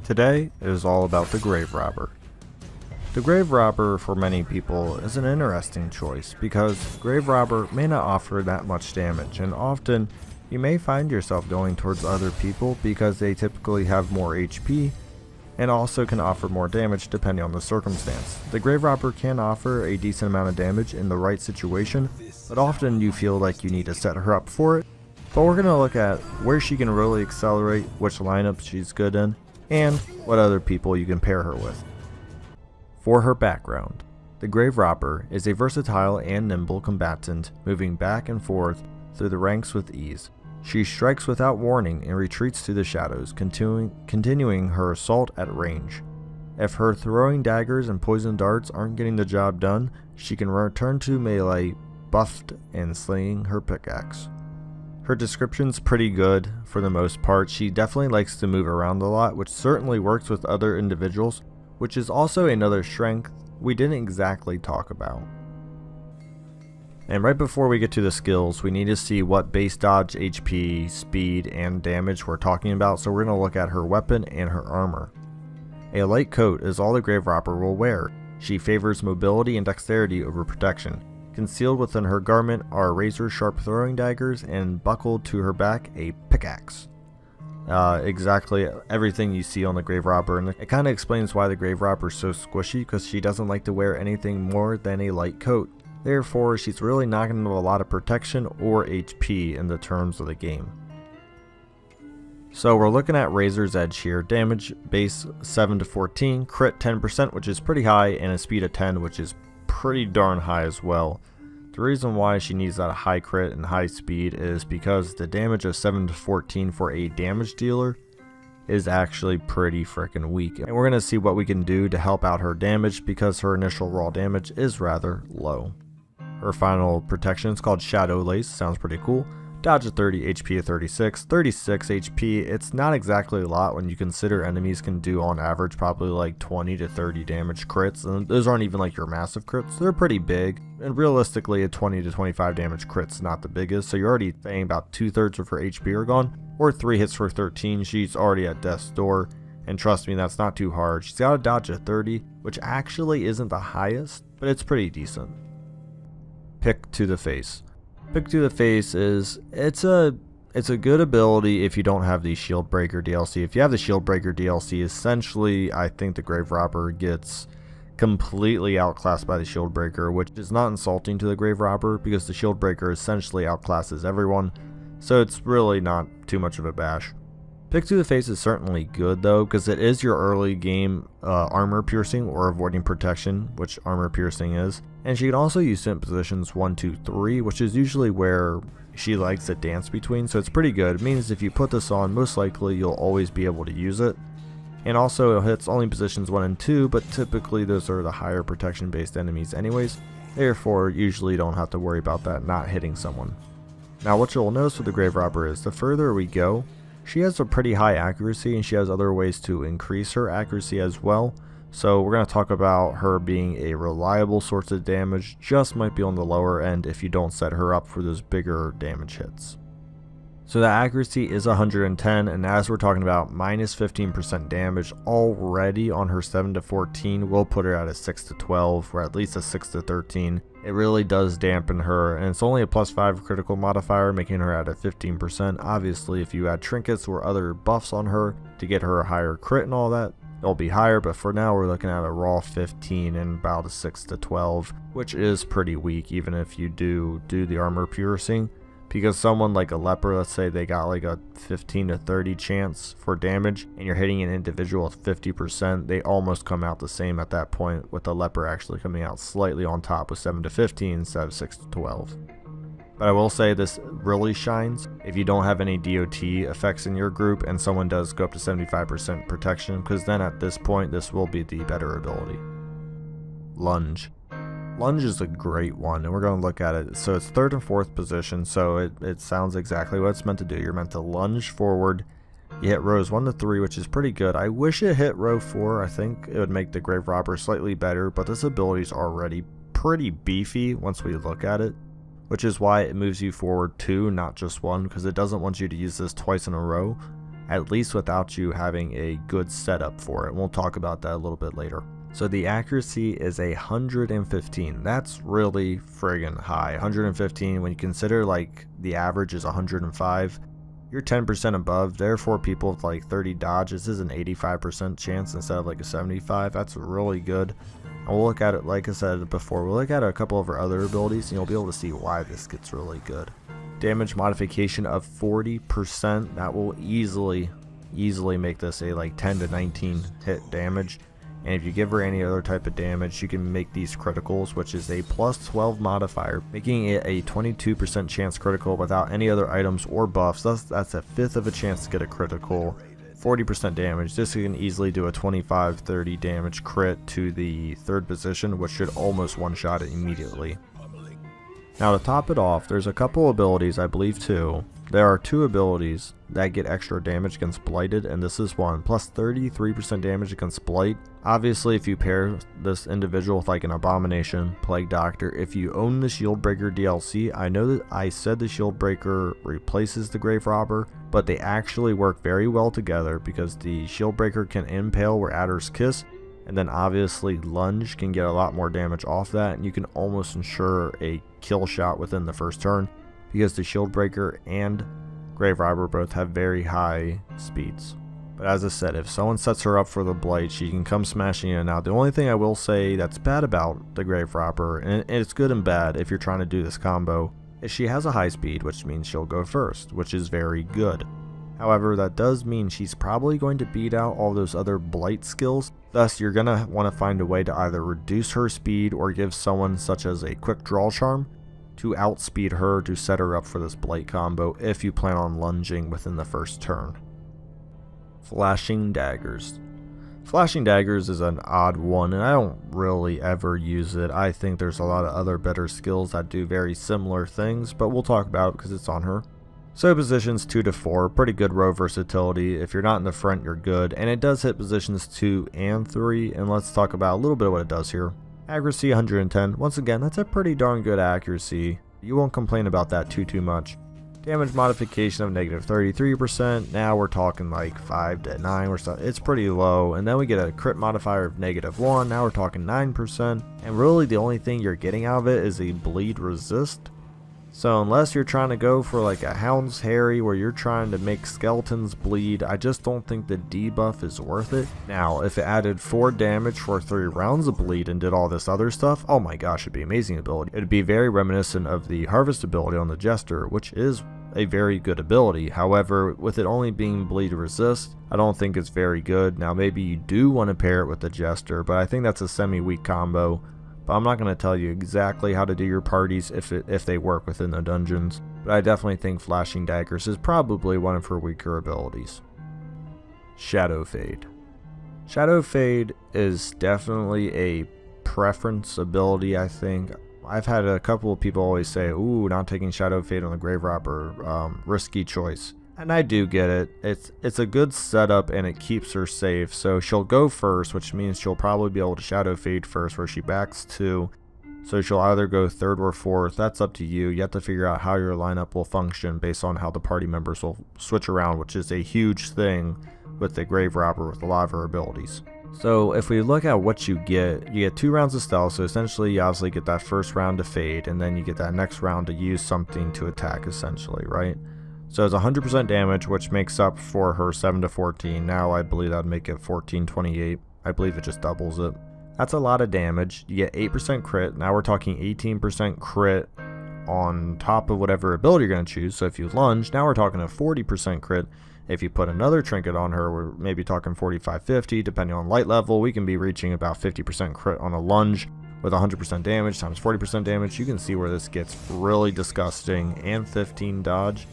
Today is all about the Grave Robber. The Grave Robber for many people is an interesting choice because Grave Robber may not offer that much damage, and often you may find yourself going towards other people because they typically have more HP and also can offer more damage depending on the circumstance. The Grave Robber can offer a decent amount of damage in the right situation, but often you feel like you need to set her up for it. But we're going to look at where she can really accelerate, which lineups she's good in, and what other people you can pair her with. For her background, the Grave Robber is a versatile and nimble combatant, moving back and forth through the ranks with ease. She strikes without warning and retreats to the shadows, continuing her assault at range. If her throwing daggers and poison darts aren't getting the job done, she can return to melee, buffed and slinging her pickaxe. Her description's pretty good for the most part. She definitely likes to move around a lot, which certainly works with other individuals, which is also another strength we didn't exactly talk about. And right before we get to the skills, we need to see what base dodge, HP, speed, and damage we're talking about, so we're going to look at her weapon and her armor. A light coat is all the Grave Robber will wear. She favors mobility and dexterity over protection. Concealed within her garment are razor-sharp throwing daggers, and buckled to her back, a pickaxe. Exactly everything you see on the Grave Robber, and it kind of explains why the Grave Robber is so squishy, because she doesn't like to wear anything more than a light coat. Therefore, she's really not going to have a lot of protection or HP in the terms of the game. So we're looking at Razor's Edge here. Damage base 7 to 14, crit 10%, which is pretty high, and a speed of 10, which is pretty darn high as well. The reason why she needs that high crit and high speed is because the damage of 7 to 14 for a damage dealer is actually pretty freaking weak. And we're going to see what we can do to help out her damage because her initial raw damage is rather low. Her final protection is called Shadow Lace, sounds pretty cool. Dodge of 30, HP of 36, 36 HP, it's not exactly a lot when you consider enemies can do on average probably like 20 to 30 damage crits, and those aren't even like your massive crits, they're pretty big, and realistically a 20 to 25 damage crit's not the biggest, so you're already saying about 2/3 of her HP are gone, or 3 hits for 13, she's already at death's door, and trust me, that's not too hard. She's got a dodge of 30, which actually isn't the highest, but it's pretty decent. Pick to the Face. Pick to the Face is, it's a good ability if you don't have the Shield Breaker DLC. If you have the Shield Breaker DLC, essentially I think the Grave Robber gets completely outclassed by the Shield Breaker, which is not insulting to the Grave Robber because the Shield Breaker essentially outclasses everyone, so it's really not too much of a bash. Pick to the Face is certainly good though, because it is your early game armor piercing or avoiding protection, which armor piercing is. And she can also use it in positions 1, 2, 3, which is usually where she likes to dance between, so it's pretty good. It means if you put this on, most likely you'll always be able to use it. And also it hits only positions 1 and 2, but typically those are the higher protection based enemies anyways. Therefore, usually you don't have to worry about that not hitting someone. Now what you'll notice with the Grave Robber is the further we go, she has a pretty high accuracy, and she has other ways to increase her accuracy as well. So we're going to talk about her being a reliable source of damage, just might be on the lower end if you don't set her up for those bigger damage hits. So the accuracy is 110, and as we're talking about minus 15% damage already on her 7 to 14, we'll put her at a 6 to 12 or at least a 6 to 13. It really does dampen her, and it's only a +5 critical modifier, making her at a 15%. Obviously, if you add trinkets or other buffs on her to get her a higher crit and all that, it'll be higher, but for now we're looking at a raw 15 and about a 6 to 12, which is pretty weak even if you do the armor piercing. Because someone like a leper, let's say they got like a 15 to 30 chance for damage and you're hitting an individual with 50%, they almost come out the same at that point, with the leper actually coming out slightly on top with 7 to 15 instead of 6 to 12. But I will say this really shines if you don't have any DOT effects in your group and someone does go up to 75% protection, because then at this point this will be the better ability. Lunge. Lunge is a great one, and we're going to look at it. So it's 3rd and 4th position, so it sounds exactly what it's meant to do. You're meant to lunge forward. You hit rows 1 to 3, which is pretty good. I wish it hit row 4. I think it would make the Grave Robber slightly better, but this ability is already pretty beefy once we look at it, which is why it moves you forward 2, not just 1, because it doesn't want you to use this twice in a row. at least without you having a good setup for it. We'll talk about that a little bit later. So the accuracy is 115. That's really friggin' high. 115 when you consider like the average is 105. You're 10% above. Therefore, people with like 30 dodge, this is an 85% chance instead of like a 75. That's really good. And we'll look at it, like I said before, we'll look at a couple of her other abilities and you'll be able to see why this gets really good. Damage modification of 40%. That will easily make this a like 10 to 19 hit damage. And if you give her any other type of damage, you can make these criticals, which is a plus 12 modifier, making it a 22% chance critical without any other items or buffs. That's a fifth of a chance to get a critical. 40% damage. This can easily do a 25-30 damage crit to the third position, which should almost one-shot it immediately. Now to top it off, there's a couple abilities, I believe two. There are two abilities that get extra damage against Blighted, and this is one. Plus 33% damage against Blight. Obviously, if you pair this individual with like an Abomination, Plague Doctor, if you own the Shieldbreaker DLC, I know that I said the Shieldbreaker replaces the Grave Robber, but they actually work very well together because the Shieldbreaker can impale where Adder's Kiss, and then obviously Lunge can get a lot more damage off that, and you can almost ensure a kill shot within the first turn because the Shieldbreaker and Grave Robber both have very high speeds. But as I said, if someone sets her up for the Blight, she can come smashing in and out. The only thing I will say that's bad about the Grave Robber, and it's good and bad if you're trying to do this combo, is she has a high speed, which means she'll go first, which is very good. However, that does mean she's probably going to beat out all those other Blight skills. Thus, you're going to want to find a way to either reduce her speed or give someone such as a quick draw charm to outspeed her to set her up for this Blight combo if you plan on lunging within the first turn. Flashing Daggers. Flashing Daggers is an odd one, and I don't really ever use it. I think there's a lot of other better skills that do very similar things, but we'll talk about it because it's on her. So positions 2 to 4, pretty good row versatility. If you're not in the front, you're good, and it does hit positions 2 and 3, and let's talk about a little bit of what it does here. Accuracy 110. Once again, that's a pretty darn good accuracy. You won't complain about that too much. Damage modification of negative 33%. Now we're talking like 5 to 9 or so. It's pretty low. And then we get a crit modifier of negative 1. Now we're talking 9%. And really the only thing you're getting out of it is a bleed resist. So unless you're trying to go for like a Hound's Harry where you're trying to make skeletons bleed, I just don't think the debuff is worth it. Now, if it added 4 damage for 3 rounds of bleed and did all this other stuff, oh my gosh, it'd be an amazing ability. It'd be very reminiscent of the Harvest ability on the Jester, which is a very good ability. However, with it only being bleed resist, I don't think it's very good. Now maybe you do want to pair it with the Jester, but I think that's a semi-weak combo. But I'm not going to tell you exactly how to do your parties if they work within the dungeons. But I definitely think Flashing Daggers is probably one of her weaker abilities. Shadow Fade. Shadow Fade is definitely a preference ability, I think. I've had a couple of people always say, ooh, not taking Shadow Fade on the Grave Robber, risky choice. And I do get it. It's a good setup and it keeps her safe. So she'll go first, which means she'll probably be able to Shadow Fade first where she backs 2. So she'll either go 3rd or 4th. That's up to you. You have to figure out how your lineup will function based on how the party members will switch around, which is a huge thing with the Grave Robber with a lot of her abilities. So if we look at what you get 2 rounds of stealth, so essentially you obviously get that first round to fade, and then you get that next round to use something to attack essentially, right? So it's 100% damage, which makes up for her 7 to 14. Now I believe that would make it 1428. I believe it just doubles it. That's a lot of damage. You get 8% crit. Now we're talking 18% crit on top of whatever ability you're going to choose. So if you lunge, now we're talking a 40% crit. If you put another trinket on her, we're maybe talking 45-50. Depending on light level, we can be reaching about 50% crit on a lunge with 100% damage times 40% damage. You can see where this gets really disgusting. And 15 dodge.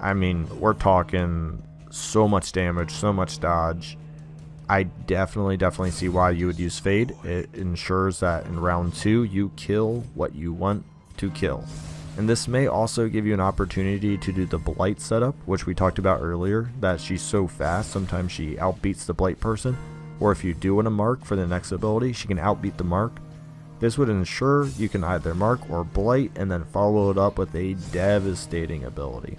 I mean, we're talking so much damage, so much dodge. I definitely see why you would use Fade. It ensures that in round 2, you kill what you want to kill. And this may also give you an opportunity to do the Blight setup, which we talked about earlier, that she's so fast, sometimes she outbeats the Blight person. Or if you do want to mark for the next ability, she can outbeat the mark. This would ensure you can either mark or Blight and then follow it up with a devastating ability.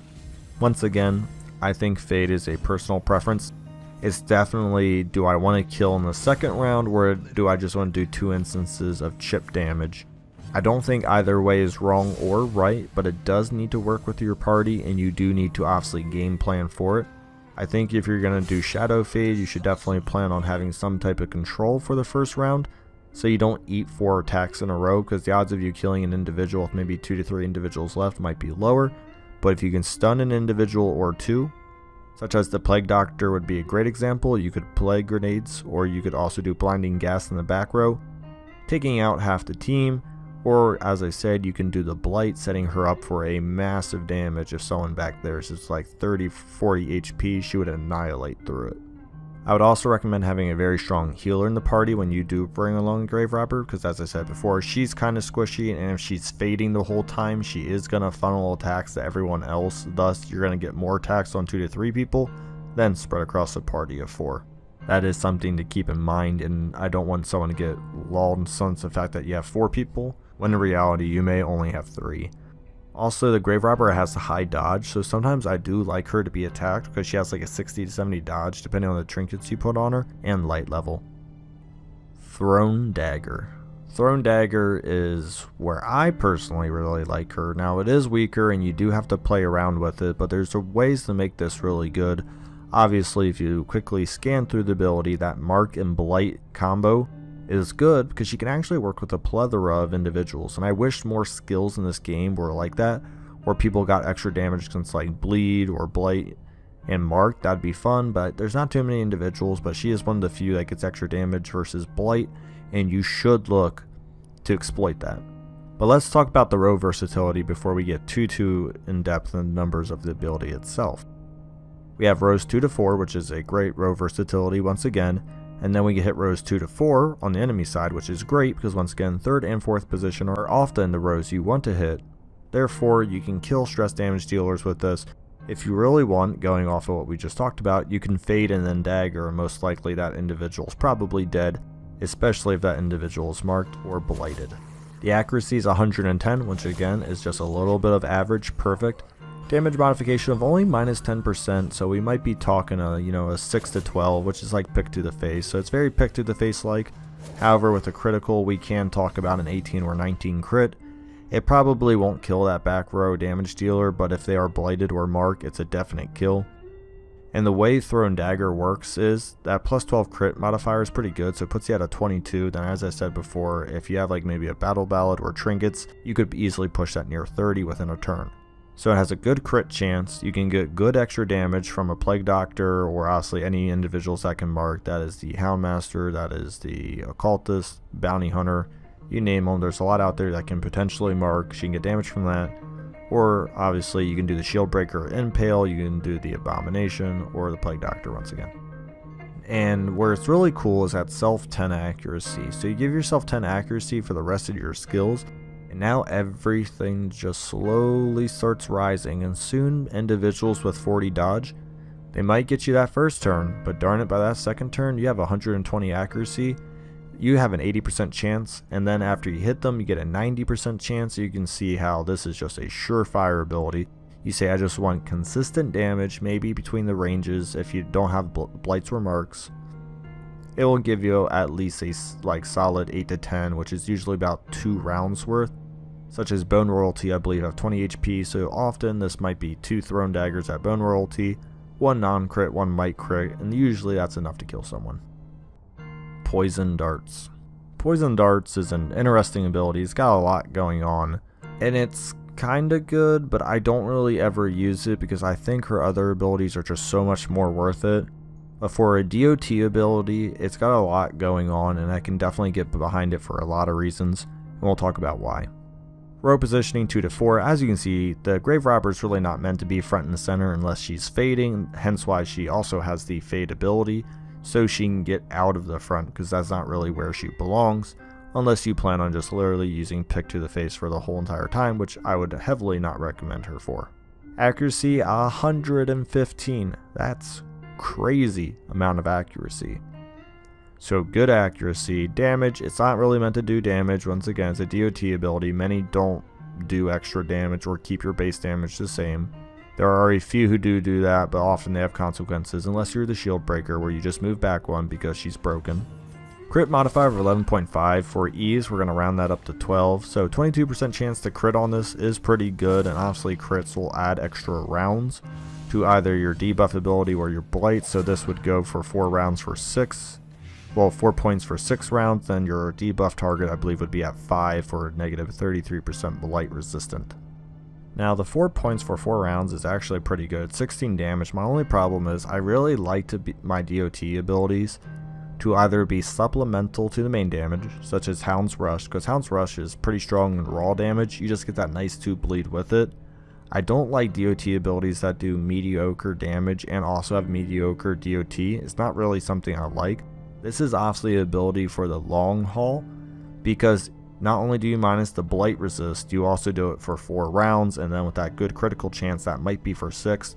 Once again, I think fade is a personal preference. It's definitely, do I want to kill in the second round, or do I just want to do 2 instances of chip damage? I don't think either way is wrong or right, but it does need to work with your party, and you do need to obviously game plan for it. I think if you're going to do shadow fade, you should definitely plan on having some type of control for the first round, so you don't eat 4 attacks in a row, because the odds of you killing an individual with maybe 2 to 3 individuals left might be lower. But if you can stun an individual or 2, such as the Plague Doctor would be a great example, you could play grenades, or you could also do blinding gas in the back row, taking out half the team, or as I said, you can do the Blight, setting her up for a massive damage. If someone back there is like 30-40 HP, she would annihilate through it. I would also recommend having a very strong healer in the party when you do bring along Grave Robber, because as I said before, she's kind of squishy, and if she's fading the whole time, she is going to funnel attacks to everyone else. Thus, you're going to get more attacks on 2 to 3 people, then spread across a party of 4. That is something to keep in mind, and I don't want someone to get lulled in the fact that you have 4 people, when in reality you may only have 3. Also, the Grave Robber has a high dodge, so sometimes I do like her to be attacked because she has like a 60 to 70 dodge depending on the trinkets you put on her, and light level. Thrown Dagger. Thrown Dagger is where I personally really like her. Now, it is weaker and you do have to play around with it, but there's ways to make this really good. Obviously, if you quickly scan through the ability, that Mark and Blight combo is good because she can actually work with a plethora of individuals, and I wish more skills in this game were like that, where people got extra damage since like Bleed or Blight and Mark. That'd be fun, but there's not too many individuals, but she is one of the few that gets extra damage versus Blight, and you should look to exploit that. But let's talk about the row versatility before we get too in depth in the numbers of the ability itself. We have rows 2 to 4, which is a great row versatility once again. And then we get hit rows 2 to 4 on the enemy side, which is great because once again, 3rd and 4th position are often the rows you want to hit. Therefore, you can kill stress damage dealers with this. If you really want, going off of what we just talked about, you can fade and then dagger, and most likely that individual is probably dead, especially if that individual is marked or blighted. The accuracy is 110, which again is just a little bit of average perfect. Damage modification of only -10%, so we might be talking a 6 to 12, which is like pick to the face, so it's very pick to the face like. However, with a critical, we can talk about an 18 or 19 crit. It probably won't kill that back row damage dealer, but if they are blighted or marked, it's a definite kill. And the way Thrown Dagger works is that plus 12 crit modifier is pretty good, so it puts you at a 22. Then as I said before, if you have like maybe a battle ballad or trinkets, you could easily push that near 30 within a turn. So it has a good crit chance. You can get good extra damage from a Plague Doctor, or obviously any individuals that can mark. That is the Houndmaster, that is the Occultist, Bounty Hunter, you name them. There's a lot out there that can potentially mark. She can get damage from that. Or obviously you can do the Shield Breaker Impale, you can do the Abomination, or the Plague Doctor once again. And where it's really cool is that self 10 accuracy. So you give yourself 10 accuracy for the rest of your skills, and now everything just slowly starts rising, and soon individuals with 40 dodge, they might get you that first turn, but darn it, by that second turn you have 120 accuracy, you have an 80% chance, and then after you hit them you get a 90% chance. You can see how this is just a surefire ability. You say, I just want consistent damage, maybe between the ranges. If you don't have blights or marks, it will give you at least a solid 8 to 10, which is usually about 2 rounds worth. Such as Bone Royalty, I believe, have 20 HP, so often this might be 2 Thrown Daggers at Bone Royalty, 1 non-crit, 1 might crit, and usually that's enough to kill someone. Poison Darts. Poison Darts is an interesting ability. It's got a lot going on, and it's kinda good, but I don't really ever use it because I think her other abilities are just so much more worth it. But for a DOT ability, it's got a lot going on, and I can definitely get behind it for a lot of reasons, and we'll talk about why. Row positioning 2 to 4, as you can see, the Grave Robber is really not meant to be front and center unless she's fading, hence why she also has the fade ability, so she can get out of the front, because that's not really where she belongs, unless you plan on just literally using pick to the face for the whole entire time, which I would heavily not recommend her for. Accuracy 115, that's crazy amount of accuracy. So good accuracy. Damage, it's not really meant to do damage. Once again, it's a DOT ability. Many don't do extra damage or keep your base damage the same. There are a few who do that, but often they have consequences unless you're the shield breaker where you just move back one because she's broken. Crit modifier of 11.5. For ease, we're going to round that up to 12. So 22% chance to crit on this is pretty good, and obviously crits will add extra rounds to either your debuff ability or your blight. So this would go for 4 rounds for 6. Well, 4 points for 6 rounds. Then your debuff target, I believe, would be at 5 for negative 33% blight resistant. Now the 4 points for 4 rounds is actually pretty good. 16 damage. My only problem is I really like to be my DOT abilities to either be supplemental to the main damage, such as Hound's Rush, because Hound's Rush is pretty strong in raw damage. You just get that nice 2 bleed with it. I don't like DOT abilities that do mediocre damage and also have mediocre DOT. It's not really something I like. This is obviously an ability for the long haul, because not only do you minus the blight resist, you also do it for 4 rounds, and then with that good critical chance that might be for 6.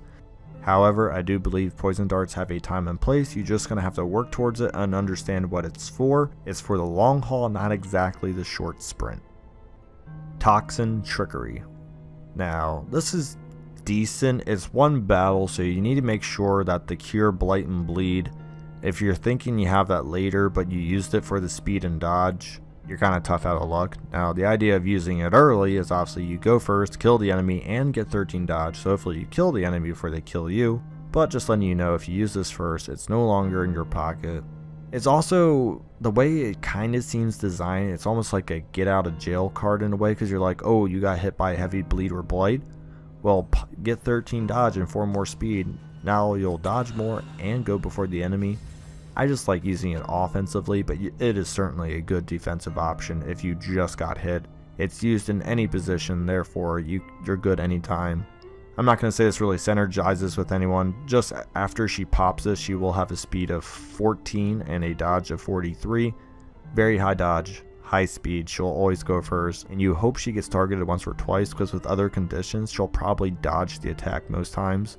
However, I do believe poison darts have a time and place. You're just going to have to work towards it and understand what it's for. It's for the long haul, not exactly the short sprint. Toxin Trickery. Now, this is decent. It's one battle, so you need to make sure that the cure, blight, and bleed, if you're thinking you have that later but you used it for the speed and dodge, you're kind of tough out of luck. Now, the idea of using it early is obviously you go first, kill the enemy, and get 13 dodge. So hopefully you kill the enemy before they kill you. But just letting you know, if you use this first, it's no longer in your pocket. It's also, the way it kind of seems designed, it's almost like a get out of jail card in a way, because you're like, oh, you got hit by a heavy bleed or blight. Well, get 13 dodge and 4 more speed. Now you'll dodge more and go before the enemy. I just like using it offensively, but it is certainly a good defensive option if you just got hit. It's used in any position, therefore you're good anytime. I'm not going to say this really synergizes with anyone. Just after she pops this, she will have a speed of 14 and a dodge of 43. Very high dodge, high speed. She'll always go first, and you hope she gets targeted once or twice, because with other conditions, she'll probably dodge the attack most times.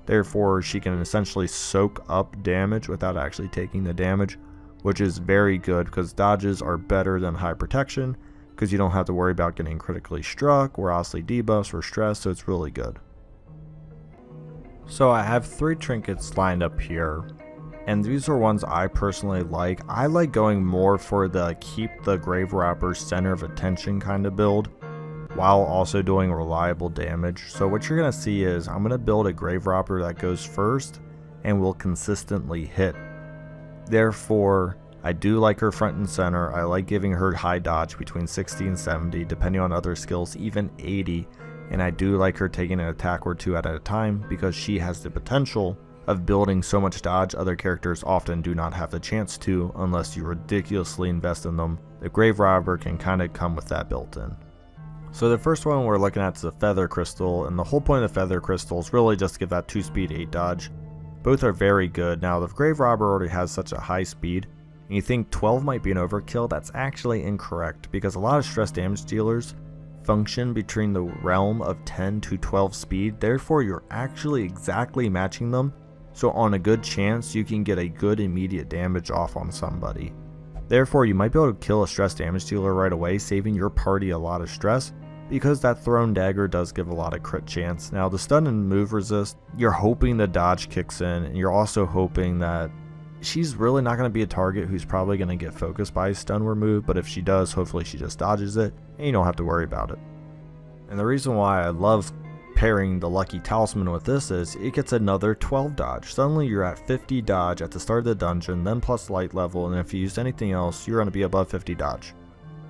Therefore, she can essentially soak up damage without actually taking the damage, which is very good because dodges are better than high protection because you don't have to worry about getting critically struck or obviously debuffs or stress, so it's really good. So I have 3 trinkets lined up here, and these are ones I personally like. I like going more for the keep the grave robber center of attention kind of build, while also doing reliable damage. So what you're going to see is I'm going to build a grave robber that goes first and will consistently hit. Therefore, I do like her front and center. I like giving her high dodge between 60 and 70, depending on other skills, even 80. And I do like her taking an attack or 2 at a time because she has the potential of building so much dodge other characters often do not have the chance to unless you ridiculously invest in them. The grave robber can kind of come with that built in. So the first one we're looking at is the Feather Crystal, and the whole point of the Feather Crystal is really just to give that 2 speed, 8 dodge. Both are very good. Now the Grave Robber already has such a high speed, and you think 12 might be an overkill. That's actually incorrect, because a lot of stress damage dealers function between the realm of 10 to 12 speed, therefore you're actually exactly matching them, so on a good chance you can get a good immediate damage off on somebody. Therefore you might be able to kill a stress damage dealer right away, saving your party a lot of stress, because that thrown dagger does give a lot of crit chance. Now the stun and move resist, you're hoping the dodge kicks in, and you're also hoping that she's really not going to be a target who's probably going to get focused by a stun or move, but if she does, hopefully she just dodges it, and you don't have to worry about it. And the reason why I love pairing the Lucky Talisman with this is it gets another 12 dodge. Suddenly you're at 50 dodge at the start of the dungeon, then plus light level, and if you use anything else, you're going to be above 50 dodge.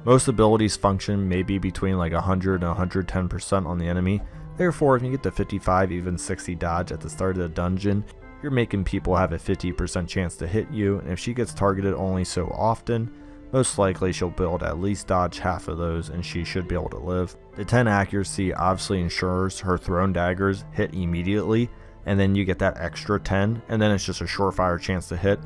Most abilities function maybe between like 100 and 110% on the enemy, therefore if you get to 55, even 60 dodge at the start of the dungeon, you're making people have a 50% chance to hit you, and if she gets targeted only so often, most likely she'll build at least dodge half of those and she should be able to live. The 10 accuracy obviously ensures her thrown daggers hit immediately, and then you get that extra 10, and then it's just a surefire chance to hit.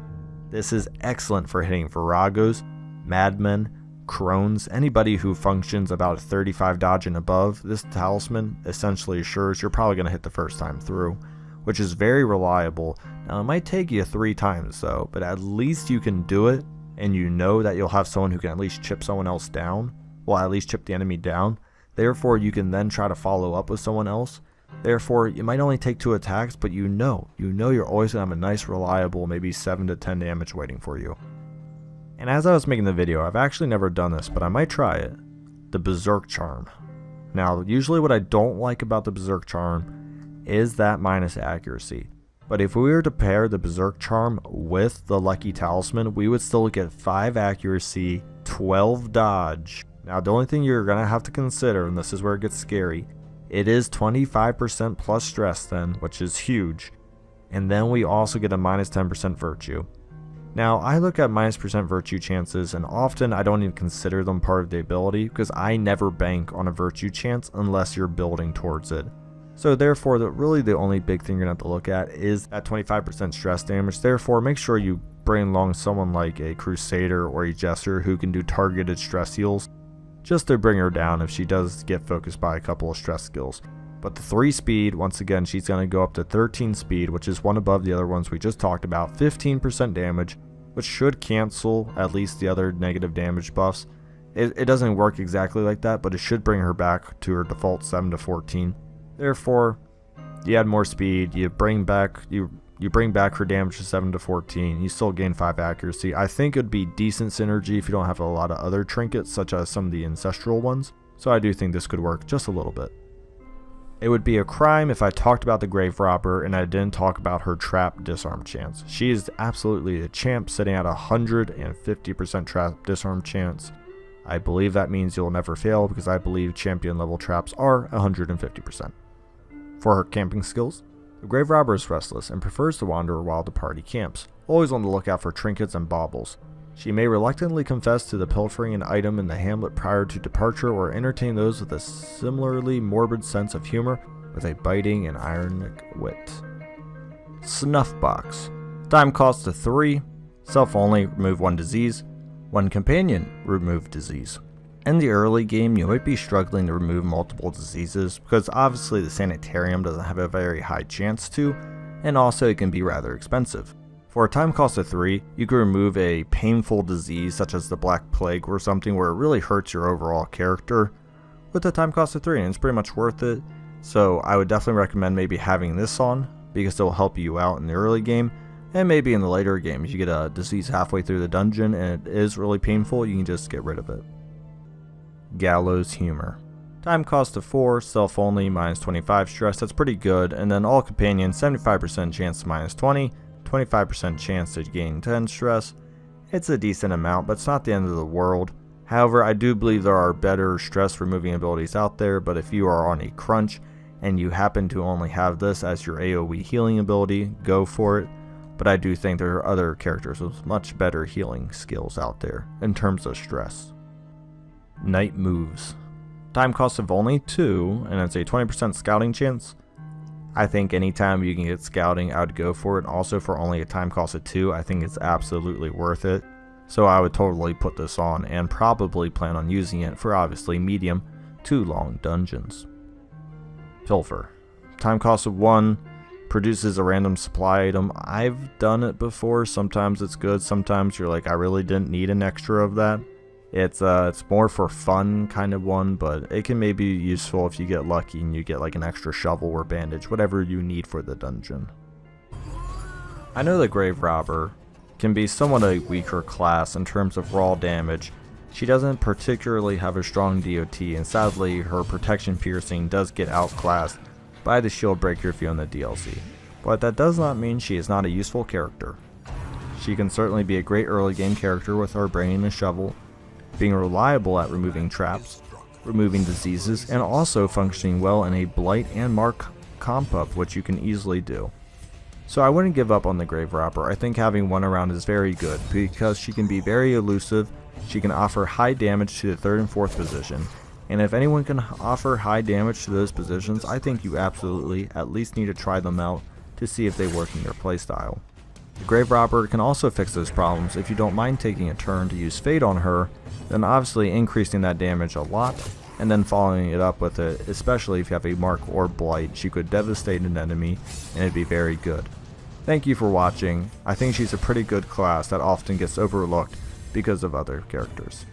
This is excellent for hitting Viragos, Madmen, Crones, anybody who functions about 35 dodge and above. This talisman essentially assures you're probably going to hit the first time through, which is very reliable. Now it might take you 3 times though, but at least you can do it, and you know that you'll have someone who can at least chip someone else down, well at least chip the enemy down. Therefore you can then try to follow up with someone else, Therefore, you might only take 2 attacks, but you know you're always going to have a nice reliable maybe 7 to 10 damage waiting for you. And as I was making the video, I've actually never done this, but I might try it. The Berserk Charm. Now, usually what I don't like about the Berserk Charm is that minus accuracy. But if we were to pair the Berserk Charm with the Lucky Talisman, we would still get 5 accuracy, 12 dodge. Now, the only thing you're going to have to consider, and this is where it gets scary, it is 25% plus stress then, which is huge. And then we also get a minus 10% virtue. Now, I look at minus % virtue chances, and often I don't even consider them part of the ability because I never bank on a virtue chance unless you're building towards it. So therefore, really the only big thing you're going to have to look at is that 25% stress damage. Therefore, make sure you bring along someone like a Crusader or a Jester who can do targeted stress heals, just to bring her down if she does get focused by a couple of stress skills. But the 3 speed, once again, she's going to go up to 13 speed, which is one above the other ones we just talked about, 15% damage, which should cancel at least the other negative damage buffs. It doesn't work exactly like that, but it should bring her back to her default 7 to 14. Therefore, you add more speed, you bring back her damage to 7 to 14, you still gain 5 accuracy. I think it'd be decent synergy if you don't have a lot of other trinkets, such as some of the ancestral ones, so I do think this could work just a little bit. It would be a crime if I talked about the Grave Robber and I didn't talk about her trap disarm chance. She is absolutely a champ, sitting at 150% trap disarm chance. I believe that means you'll never fail because I believe champion level traps are 150%. For her camping skills, the Grave Robber is restless and prefers to wander while the party camps, always on the lookout for trinkets and baubles. She may reluctantly confess to the pilfering an item in the hamlet prior to departure or entertain those with a similarly morbid sense of humor with a biting and ironic wit. Snuff Box. Time cost of 3. Self only, remove 1 disease. 1 companion, remove disease. In the early game, you might be struggling to remove multiple diseases because obviously the sanitarium doesn't have a very high chance to, and also it can be rather expensive. For a time cost of 3, you can remove a painful disease such as the Black Plague or something where it really hurts your overall character with a time cost of 3, and it's pretty much worth it. So I would definitely recommend maybe having this on because it will help you out in the early game, and maybe in the later games you get a disease halfway through the dungeon and it is really painful, you can just get rid of it. Gallows Humor. Time cost of 4, self only, minus 25 stress, that's pretty good, and then all companions, 75% chance to minus 20, 25% chance to gain 10 stress. It's a decent amount, but it's not the end of the world. However, I do believe there are better stress removing abilities out there, but if you are on a crunch and you happen to only have this as your AoE healing ability, go for it. But I do think there are other characters with much better healing skills out there in terms of stress. Night Moves. Time cost of only 2, and it's a 20% scouting chance. I think anytime you can get scouting, I would go for it. Also, for only a time cost of 2, I think it's absolutely worth it. So I would totally put this on and probably plan on using it for obviously medium to long dungeons. Pilfer. Time cost of 1, produces a random supply item. I've done it before. Sometimes it's good. Sometimes you're like, I really didn't need an extra of that. It's more for fun kind of one, but it can maybe be useful if you get lucky and you get like an extra shovel or bandage, whatever you need for the dungeon. I know the Grave Robber can be somewhat a weaker class in terms of raw damage. She doesn't particularly have a strong DOT, and sadly her protection piercing does get outclassed by the shield breaker if you own the DLC. But that does not mean she is not a useful character. She can certainly be a great early game character with her brain and shovel, being reliable at removing traps, removing diseases, and also functioning well in a Blight and Mark comp up, which you can easily do. So I wouldn't give up on the Grave Robber. I think having one around is very good because she can be very elusive, she can offer high damage to the 3rd and 4th position, and if anyone can offer high damage to those positions, I think you absolutely at least need to try them out to see if they work in your playstyle. The Grave Robber can also fix those problems if you don't mind taking a turn to use Fade on her, then obviously increasing that damage a lot, and then following it up with it, especially if you have a Mark or Blight. She could devastate an enemy, and it'd be very good. Thank you for watching. I think she's a pretty good class that often gets overlooked because of other characters.